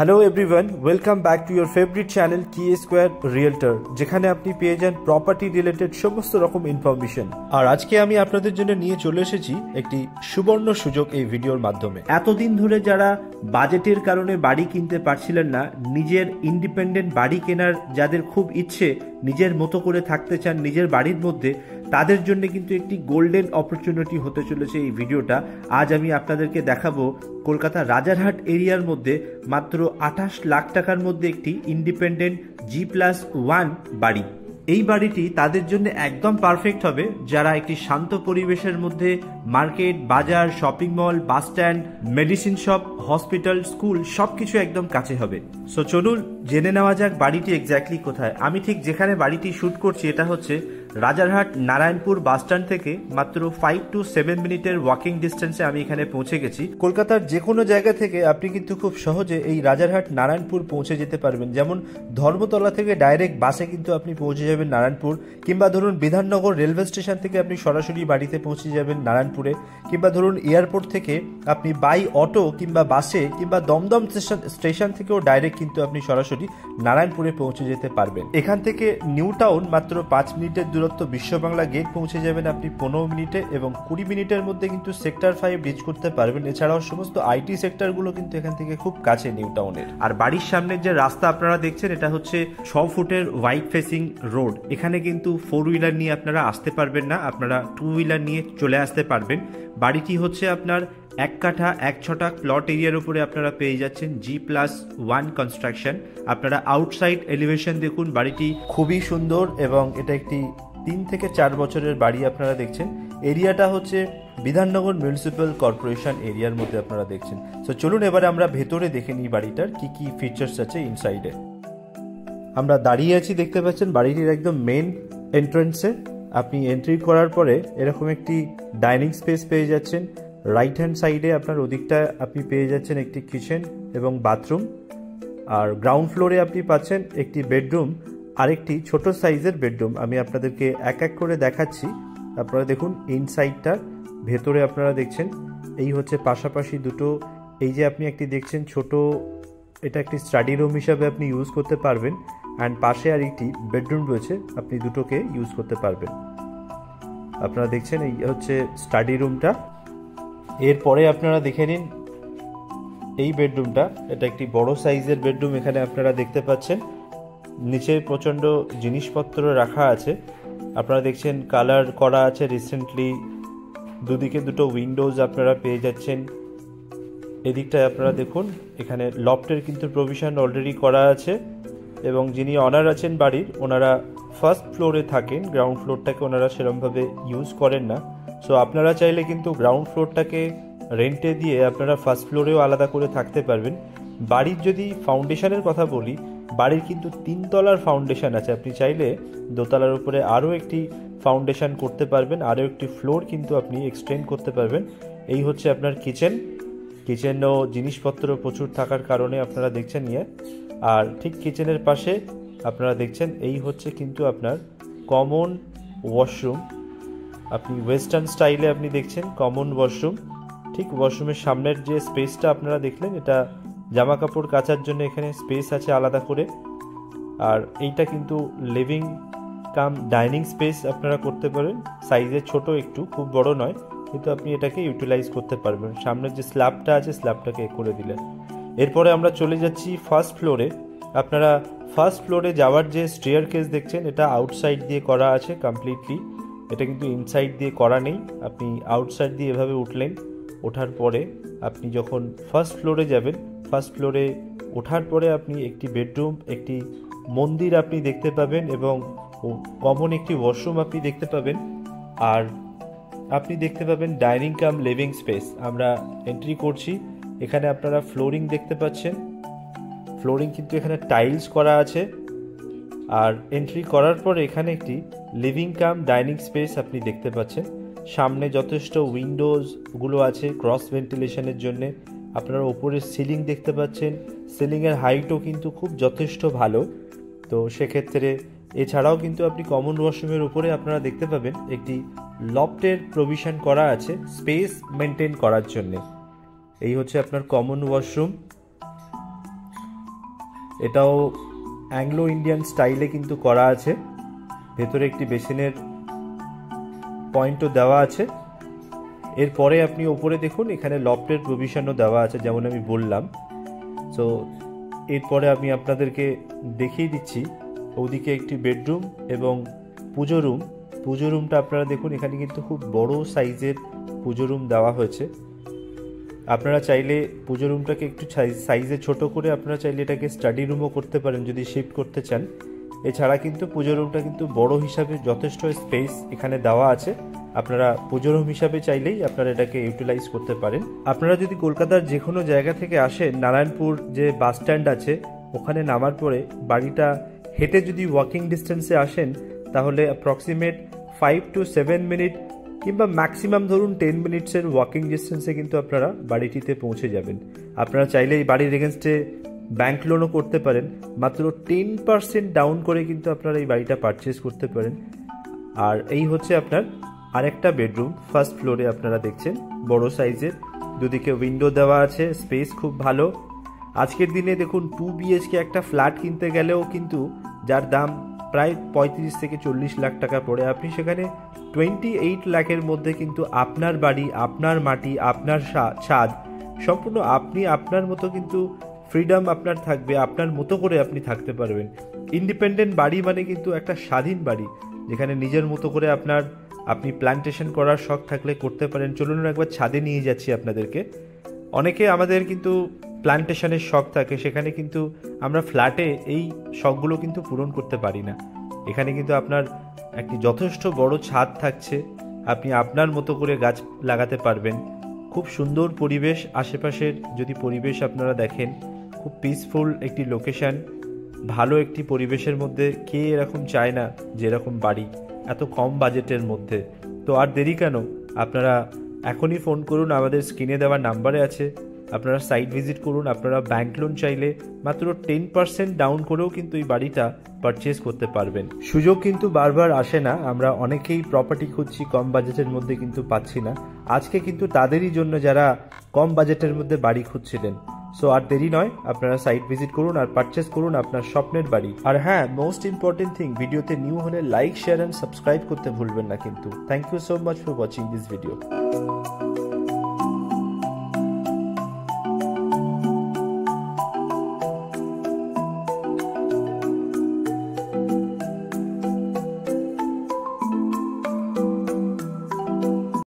Hello everyone, welcome back to your favourite channel কি square realtor, যেখানে আপনি পেয়ে যান প্রপার্টি রিলেটেড সমস্ত রকম ইনফরমেশন। আর আজকে আমি আপনাদের জন্য নিয়ে চলে এসেছি একটি সুবর্ণ সুযোগ এই ভিডিওর মাধ্যমে। এতদিন ধরে যারা বাজেটের কারণে বাড়ি কিনতে পারছিলেন না, নিজের ইন্ডিপেন্ডেন্ট বাড়ি কেনার যাদের খুব ইচ্ছে, নিজের মতো করে থাকতে চান নিজের বাড়ির মধ্যে, তাদের জন্য কিন্তু একটি গোল্ডেন অপরচুনিটি হতে চলেছে এই ভিডিওটা। আজ আমি আপনাদেরকে দেখাবো কলকাতা রাজারহাট এরিয়ার মধ্যে মাত্র 28 লাখ টাকার মধ্যে একটি ইন্ডিপেন্ডেন্ট G+1 বাড়ি। এই বাড়িটি তাদের জন্য একদম পারফেক্ট হবে যারা একটি শান্ত পরিবেশের মধ্যে মার্কেট, বাজার, shopping mall, bus stand, medicine shop, hospital, school সবকিছু একদম কাছে হবে। সো চলুন জেনে নেওয়া যাক বাড়িটি এক্স্যাক্টলি কোথায়। আমি ঠিক যেখানে বাড়িটি শুট করছি এটা হচ্ছে রাজারহাট নারায়ণপুর বাস স্ট্যান্ড থেকে মাত্র 5 to 7 মিনিটের ওয়াকিং ডিস্টেন্সে আমি এখানে পৌঁছে গেছি। কলকাতার যে কোনো জায়গা থেকে আপনি কিন্তু খুব সহজে এই রাজারহাট নারায়ণপুর পৌঁছে যেতে পারবেন। যেমন ধর্মতলা থেকে ডাইরেক্ট বাসে কিন্তু আপনি পৌঁছে যাবেন নারায়ণপুর, কিংবা ধরুন বিধাননগর রেলওয়ে স্টেশন থেকে আপনি সরাসরি বাড়িতে পৌঁছে যাবেন নারায়ণপুরে, কিংবা ধরুন এয়ারপোর্ট থেকে আপনি বাই অটো কিংবা বাসে কিংবা দমদম স্টেশন থেকেও ডাইরেক্ট কিন্তু আপনি সরাসরি নারায়ণপুরে পৌঁছে যেতে পারবেন। এখান থেকে নিউ টাউন মাত্র 5 মিনিটের দূরত্ব, বিশ্ববাংলা গেট পৌঁছে যাবেন আপনি 15 মিনিটে, এবং 20 মিনিটের মধ্যে কিন্তু সেক্টর 5 রিচ করতে পারবেন। এছাড়াও সমস্ত আইটি সেক্টরগুলো কিন্তু এখান থেকে খুব কাছে নিউ টাউনের। আর বাড়ির সামনের যে রাস্তা আপনারা দেখছেন এটা হচ্ছে 6 ফুটের হোয়াইট ফেসিং রোড। এখানে কিন্তু 4 হুইলার নিয়ে আপনারা আসতে পারবেন না, আপনারা 2 হুইলার নিয়ে চলে আসতে পারবেন। বাড়িটি হচ্ছে আপনার 1 কাঠা 1 ছটাক প্লট এরিয়ার উপরে আপনারা পেয়ে যাচ্ছেন G+1 কনস্ট্রাকশন। আপনারা আউটসাইড এলিভেশন দেখুন, বাড়িটি খুবই সুন্দর এবং এটা একটি 3 থেকে 4 বছরের বাড়ি আপনারা দেখছেন। এরিয়াটা হচ্ছে বিধাননগর মিউনিসিপ্যাল কর্পোরেশন এরিয়ার মধ্যে আপনারা দেখছেন। সো চলুন এবারে আমরা ভেতরে দেখে নিই বাড়িটার কি কি ফিচার্স আছে ইনসাইডে। আমরা দাঁড়িয়ে আছি, দেখতে পাচ্ছেন বাড়িটির একদম মেন এন্ট্রান্সে। আপনি এন্ট্রি করার পরে এরকম একটি ডাইনিং স্পেস পেয়ে যাচ্ছেন। রাইট হ্যান্ড সাইডে আপনার ওদিকটা আপনি পেয়ে যাচ্ছেন একটি কিচেন এবং বাথরুম। আর গ্রাউন্ড ফ্লোরে আপনি পাচ্ছেন একটি বেডরুম আর একটি ছোট সাইজের বেডরুম। আমি আপনাদেরকে এক এক করে দেখাচ্ছি। আপনারা দেখুন ইনসাইডটা, ভেতরে আপনারা দেখছেন এই হচ্ছে পাশাপাশি দুটো, এই যে আপনি একটি দেখছেন ছোট, এটা একটি স্টাডি রুম হিসাবে আপনি ইউজ করতে পারবেন। অ্যান্ড পাশে আর একটি বেডরুম রয়েছে, আপনি দুটোকে ইউজ করতে পারবেন। আপনারা দেখছেন এই হচ্ছে স্টাডি রুমটা। এরপরে আপনারা দেখে নিন এই বেডরুমটা, এটা একটি বড় সাইজের বেডরুম। এখানে আপনারা দেখতে পাচ্ছেন নিচে প্রচণ্ড জিনিসপত্র রাখা আছে। আপনারা দেখছেন কালার করা আছে রিসেন্টলি। দুদিকে দুটো উইন্ডোজ আপনারা পেয়ে যাচ্ছেন। এদিকটায় আপনারা দেখুন এখানে লফটের কিন্তু প্রভিশন অলরেডি করা আছে, এবং যিনি অনার আছেন বাড়ির, ওনারা ফার্স্ট ফ্লোরে থাকেন, গ্রাউন্ড ফ্লোরটাকে ওনারা সেরকমভাবে ইউজ করেন না। সো আপনারা চাইলে কিন্তু গ্রাউন্ড ফ্লোরটাকে রেন্টে দিয়ে আপনারা ফার্স্ট ফ্লোরেও আলাদা করে থাকতে পারবেন। বাড়ির যদি ফাউন্ডেশনের কথা বলি, বাড়ির কিন্তু 3 তলার ফাউন্ডেশন আছে। আপনি চাইলে দোতলার উপরে আরও একটি ফাউন্ডেশন করতে পারবেন, আরও একটি ফ্লোর কিন্তু আপনি এক্সটেন্ড করতে পারবেন। এই হচ্ছে আপনার কিচেনও জিনিসপত্র প্রচুর থাকার কারণে আপনারা দেখছেন আর ঠিক কিচেনের পাশে আপনারা দেখছেন এই হচ্ছে কিন্তু আপনার কমন ওয়াশরুম। আপনি ওয়েস্টার্ন স্টাইলে আপনি দেখছেন কমন ওয়াশরুম। ঠিক ওয়াশরুমের সামনের যে স্পেসটা আপনারা দেখলেন, এটা জামা কাপড় কাচার জন্য এখানে স্পেস আছে আলাদা করে। আর এইটা কিন্তু লিভিং কাম ডাইনিং স্পেস আপনারা করতে পারেন। সাইজে ছোট, একটু খুব বড় নয়, কিন্তু আপনি এটাকে ইউটিলাইজ করতে পারবেন। সামনের যে স্ল্যাবটা আছে স্ল্যাবটাকে করে দিলেন। এরপরে আমরা চলে যাচ্ছি ফার্স্ট ফ্লোরে। আপনারা ফার্স্ট ফ্লোরে যাওয়ার যে স্টেয়ার কেস দেখছেন, এটা আউটসাইড দিয়ে করা আছে কমপ্লিটলি, এটা কিন্তু ইনসাইড দিয়ে করা নেই। আপনি আউটসাইড দিয়ে এভাবে উঠলেন, ওঠার পরে আপনি যখন ফার্স্ট ফ্লোরে যাবেন, ফার্স্ট ফ্লোরে ওঠার পরে আপনি একটি বেডরুম, একটি মন্দির আপনি দেখতে পাবেন, এবং কমন একটি ওয়াশরুম আপনি দেখতে পাবেন। আর আপনি দেখতে পাবেন ডাইনিং কাম লিভিং স্পেস। আমরা এন্ট্রি করছি, এখানে আপনারা ফ্লোরিং দেখতে পাচ্ছেন। ফ্লোরিং কিন্তু এখানে টাইলস করা আছে। আর এন্ট্রি করার পরে এখানে একটি লিভিং কাম ডাইনিং স্পেস আপনি দেখতে পাচ্ছেন। সামনে যথেষ্ট উইন্ডোজগুলো আছে ক্রস ভেন্টিলেশনের জন্য। আপনারা ওপরের সিলিং দেখতে পাচ্ছেন, সিলিংয়ের হাইটও কিন্তু খুব যথেষ্ট ভালো। তো সেক্ষেত্রে এছাড়াও কিন্তু আপনি কমন ওয়াশরুমের উপরে আপনারা দেখতে পাবেন একটি লফটের প্রভিশন করা আছে স্পেস মেনটেন করার জন্য। এই হচ্ছে আপনার কমন ওয়াশরুম। এটাও অ্যাংলো ইন্ডিয়ান স্টাইলে কিন্তু করা আছে। ভেতরে একটি বেসিনের পয়েন্টও দেওয়া আছে। এরপরে আপনি ওপরে দেখুন এখানে লফটের প্রভিশনও দেওয়া আছে, যেমন আমি বললাম। সো এরপরে আমি আপনাদেরকে দেখিয়ে দিচ্ছি ওদিকে একটি বেডরুম এবং পুজো রুম। পুজো রুমটা আপনারা দেখুন, এখানে কিন্তু খুব বড় সাইজের পুজো রুম দেওয়া হয়েছে। আপনারা চাইলে পুজো রুমটাকে একটু সাইজে ছোট করে আপনারা চাইলে এটাকে স্টাডি রুমও করতে পারেন যদি শিফট করতে চান। এছাড়া কিন্তু পুজো রুমটা কিন্তু বড় হিসাবে যথেষ্ট স্পেস এখানে দেওয়া আছে। আপনারা পুজো রুম হিসাবে চাইলেই আপনারা এটাকে ইউটিলাইজ করতে পারেন। আপনারা যদি কলকাতার যে কোনো জায়গা থেকে আসেন, নারায়ণপুর যে বাস স্ট্যান্ড আছে ওখানে নামার পরে বাড়িটা হেঁটে যদি ওয়াকিং ডিস্টেন্সে আসেন তাহলে অ্যাপ্রক্সিমেট 5 to 7 মিনিট কিংবা ম্যাক্সিমাম ধরুন 10 মিনিটসের ওয়াকিং ডিস্টেন্সে কিন্তু আপনারা বাড়িটিতে পৌঁছে যাবেন। আপনারা চাইলে এই বাড়ির এগেনস্টে ব্যাংক লোনও করতে পারেন। মাত্র 10% ডাউন করে কিন্তু আপনারা এই বাড়িটা পারচেস করতে পারেন। আর এই হচ্ছে আপনার আরেকটা বেডরুম, ফার্স্ট ফ্লোরে আপনারা দেখছেন, বড় সাইজের, দুদিকে উইন্ডো দেওয়া আছে, স্পেস খুব ভালো। আজকের দিনে দেখুন 2 BHK একটা ফ্ল্যাট কিনতে গেলেও কিন্তু যার দাম প্রায় 35 থেকে 40 লাখ টাকা পড়ে, আপনি সেখানে 28 লাখের মধ্যে কিন্তু আপনার বাড়ি, আপনার মাটি, আপনার ছাদ, সম্পূর্ণ আপনি আপনার মতো কিন্তু ফ্রিডম আপনার থাকবে, আপনার মতো করে আপনি থাকতে পারবেন। ইন্ডিপেন্ডেন্ট বাড়ি মানে কিন্তু একটা স্বাধীন বাড়ি, যেখানে নিজের মতো করে আপনি প্ল্যান্টেশন করার শখ থাকলে করতে পারেন। চলুন একবার ছাদে নিয়ে যাচ্ছি আপনাদেরকে। অনেকে আমাদের কিন্তু প্ল্যান্টেশনের শখ থাকে, সেখানে কিন্তু আমরা ফ্ল্যাটে এই শখগুলো কিন্তু পূরণ করতে পারি না। এখানে কিন্তু আপনার একটি যথেষ্ট বড় ছাদ থাকছে, আপনি আপনার মতো করে গাছ লাগাতে পারবেন। খুব সুন্দর পরিবেশ, আশেপাশের যদি পরিবেশ আপনারা দেখেন, খুব পিসফুল একটি লোকেশন, ভালো একটি পরিবেশের মধ্যে কে এরকম চায় না যে এরকম বাড়ি এত কম বাজেটের মধ্যে। তো আর দেরি কেন, আপনারা এখনই ফোন করুন, আমাদের স্ক্রিনে দেওয়া নাম্বারে আছে, আপনারা সাইট ভিজিট করুন। আপনারা ব্যাংক লোন চাইলে মাত্র 10% ডাউন করেও কিন্তু এই বাড়িটা পারচেস করতে পারবেন। সুযোগ কিন্তু বারবার আসে না, আমরা অনেকেই প্রপার্টি খুঁজছি কম বাজেটের মধ্যে কিন্তু পাচ্ছি না। আজকে কিন্তু তাদেরই জন্য যারা কম বাজেটের মধ্যে বাড়ি খুঁজছিলেন। সো আর দেরি নয়, আপনারা সাইট ভিজিট করুন আর পারচেস করুন আপনার স্বপ্নের বাড়ি। আর হ্যাঁ, মোস্ট ইম্পর্টেন্ট থিং, ভিডিওতে নিউ হলে লাইক, শেয়ার অ্যান্ড সাবস্ক্রাইব করতে ভুলবেন না কিন্তু। Thank you so much for watching this video.